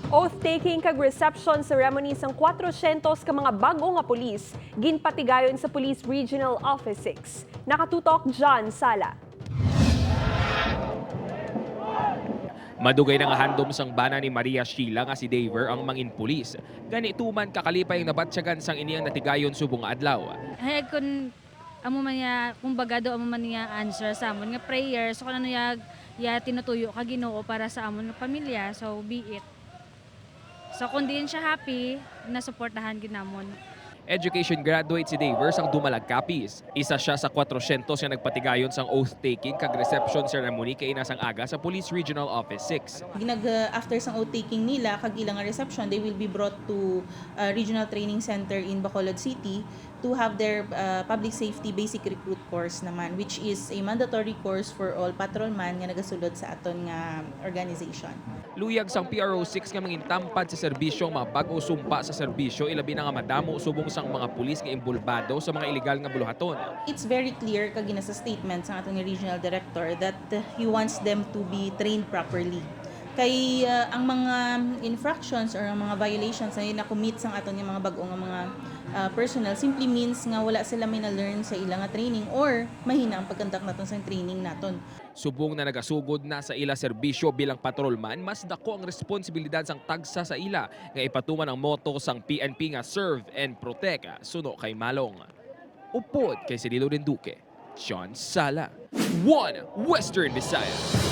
Oath-taking kag reception ceremony sang 400 ka mga bago nga pulis ginpatigayon sa Police Regional Office 6. Nakatutok John Sala. Madugay na nga handom sang bana ni Maria Sheila nga si Daver ang mangin pulis. Ganito man kakalipay nabatsyagan sang iniyang natigayon subong adlaw. Hay kun amo man ya kumbaga do amo man niya answer sa amon nga prayer so kanano ya tinutuyo ka Ginoo para sa amon nga pamilya, so be it. So kung diin siya happy, nasuportahan ginamon. Education graduate si Daver sang dumalag kapis. Isa siya sa 400 nga nagpatigayon sang oath-taking kag reception ceremony kay inasang aga sa Police Regional Office 6. After sang oath-taking nila, kag ilang reception, they will be brought to Regional Training Center in Bacolod City to have their public safety basic recruit course naman, which is a mandatory course for all patrolman nga nagasulod sa aton nga organization. Luyag sang PRO6 nga mangintampad sa serbisyo ang mga bago sumpa sa serbisyo ilabi na nga madamo subong sang mga pulis nga imbulbado sa mga ilegal nga buluhaton. It's very clear kag sa statement sa aton regional director that he wants them to be trained properly. Kay ang mga infractions or ang mga violations na na-commit sang aton nga mga bag-o nga mga personnel simply means nga wala sila may na-learn sa ilang training or mahina ang pagkandak naton sa training naton. Subong na nagasugod na sa ila serbisyo bilang patrolman, mas dako ang responsibilidad sang tagsa sa ila nga ipatuman ang moto sang PNP nga serve and protect suno kay malong. Upod kay Cirilo Renduque, John Sala, 1 Western Visayas.